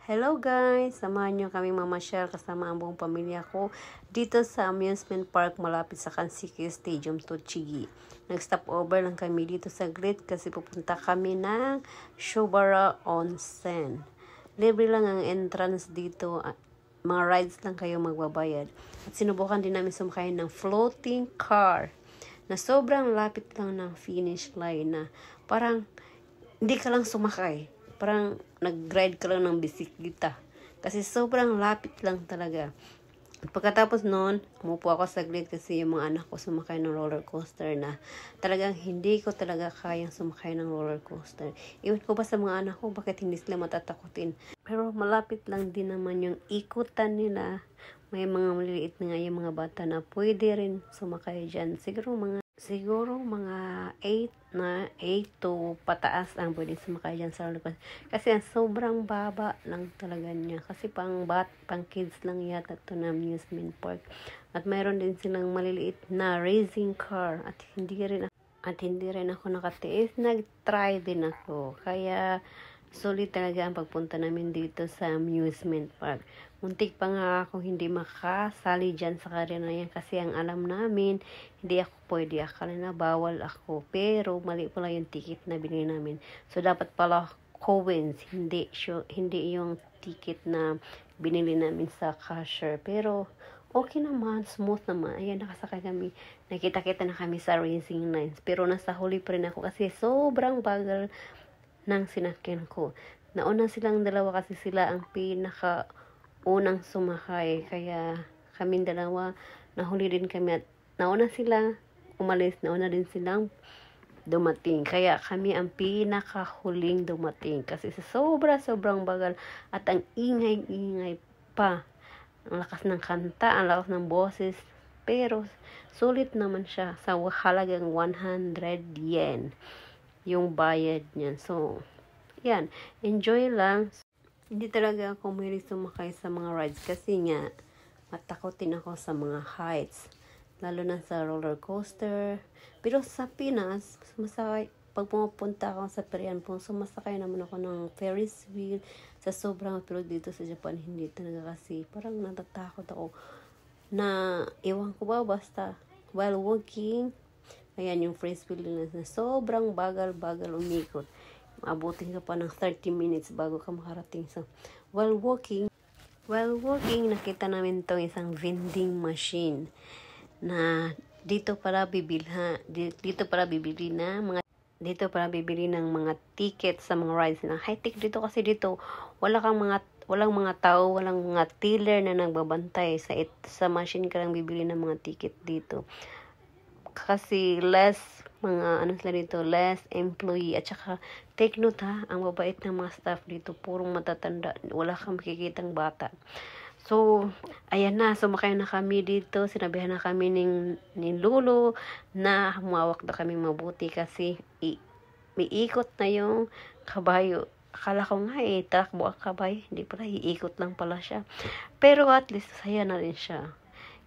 Hello guys! Samahan nyo kaming mamasyal kasama ang buong pamilya ko dito sa amusement park malapit sa Kansiki Stadium, Tochigi. Nag-stop over lang kami dito sa grid kasi pupunta kami ng Shobara Onsen. Libre lang ang entrance dito. Mga rides lang kayo magbabayad. At sinubukan din namin sumakay ng floating car na sobrang lapit lang ng finish line na parang hindi ka lang sumakay. Parang nag-ride ka lang ng bisikleta. Kasi sobrang lapit lang talaga. Pagkatapos noon, umupo ako saglit kasi yung mga anak ko sumakay ng roller coaster na talagang hindi ko talaga kayang sumakay ng roller coaster. Iwan ko ba sa mga anak ko bakit hindi sila matatakutin. Pero malapit lang din naman yung ikutan nila. May mga maliliit na nga yung mga bata na pwede rin sumakay dyan. Siguro mga 8 to pataas ang pwede sumakay dyan sa roller coaster. Kasi sobrang baba lang talaga niya. Kasi pang kids lang yata ito na amusement park. At mayroon din silang maliliit na racing car. At hindi rin ako nakatiis. Nag-try din ako. Kaya sulit talaga ang pagpunta namin dito sa amusement park. Muntik pa nga ako hindi makasali dyan sa karera na yan kasi ang alam namin, hindi ako pwede. Akala na bawal ako. Pero mali pala yung ticket na binili namin. So dapat pala coins, hindi yung ticket na binili namin sa cashier. Pero okay naman, smooth naman. Ayan, nakasakay kami. Nakita-kita na kami sa racing lines. Pero nasa huli pa rin ako kasi sobrang bagal ng sinakyan ko. Nauna silang dalawa kasi sila ang unang sumakay. Kaya kaming dalawa, nahuli din kami at nauna sila umalis, nauna din silang dumating. Kaya kami ang pinakahuling dumating. Kasi sa sobrang bagal at ang ingay-ingay pa. Ang lakas ng kanta, ang lakas ng boses. Pero sulit naman siya sa halagang 100 yen yung bayad niyan. So, yan. Enjoy lang. Hindi talaga ako mahilig sumakay sa mga rides kasi nga matakotin ako sa mga heights. Lalo na sa roller coaster. Pero sa Pinas, pag pumapunta ako sa Perianpong, sumasakay naman ako ng Ferris wheel sa sobrang pero dito sa Japan, hindi talaga kasi parang natatakot ako na ewan ko ba basta while walking, ayan yung Ferris wheel na sobrang bagal umikot. Abutin ka pa ng 30 minutes bago ka makarating. So, while walking, nakita namin tong isang vending machine na dito para bibili ng mga tickets sa mga rides na high-tech dito kasi dito walang mga tao, walang mga teller na nagbabantay sa machine ka lang bibili ng mga ticket dito. Kasi less employee at saka take note ha, ang mabait ng mga staff dito, purong matatanda, wala kang makikitang bata. So, ayan na, sumakay na kami dito, sinabihan na kami ni Lolo na humawak na kami mabuti kasi may ikot na yung kabayo. Akala ko nga takbo ang kabayo, hindi pala, iikot lang pala siya. Pero at least, saya na rin siya.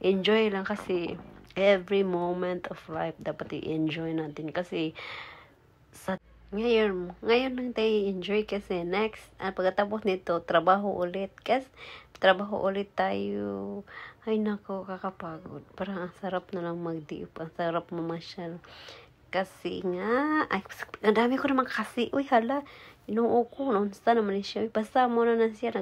Enjoy lang kasi every moment of life dapat i-enjoy natin kasi ngayon lang tayo enjoy kasi next pagkatapos nito trabaho ulit tayo. Ay nako, kakapagod, parang ang sarap na lang magdiop, ang sarap mamasyal kasi nga ang dami ko naman kasi inuo ko, nonsta naman siya. Basta muna na siya,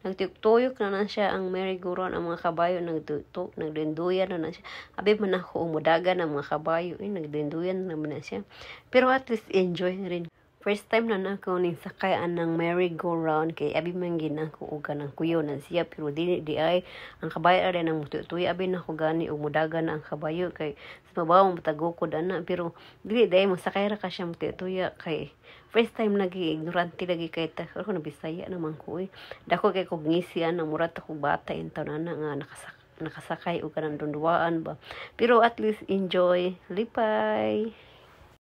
nagtuyok na siya ang merry-go-round, ang mga kabayo, nagdenduyan na siya. Abi man ako umudagan ang mga kabayo, nagdenduyan naman na siya. Pero at least enjoy rin. First time na ako ning sakayan ng merry-go-round kay abi man ginako uga ng kuyo na siya pero di ay ang kabayo rin ang mututoy abi na ko gani umudagan na ang kabayo kay sa babaw matagukod ana pero dili day mo sakay ra ka siya mututoy kay first time ignorante lagi kay ta ako na Bisaya naman ko dako kay kog ngisian na murat ako bata intaw na nga nakasakay og kanang dunduaan ba pero at least enjoy lipay.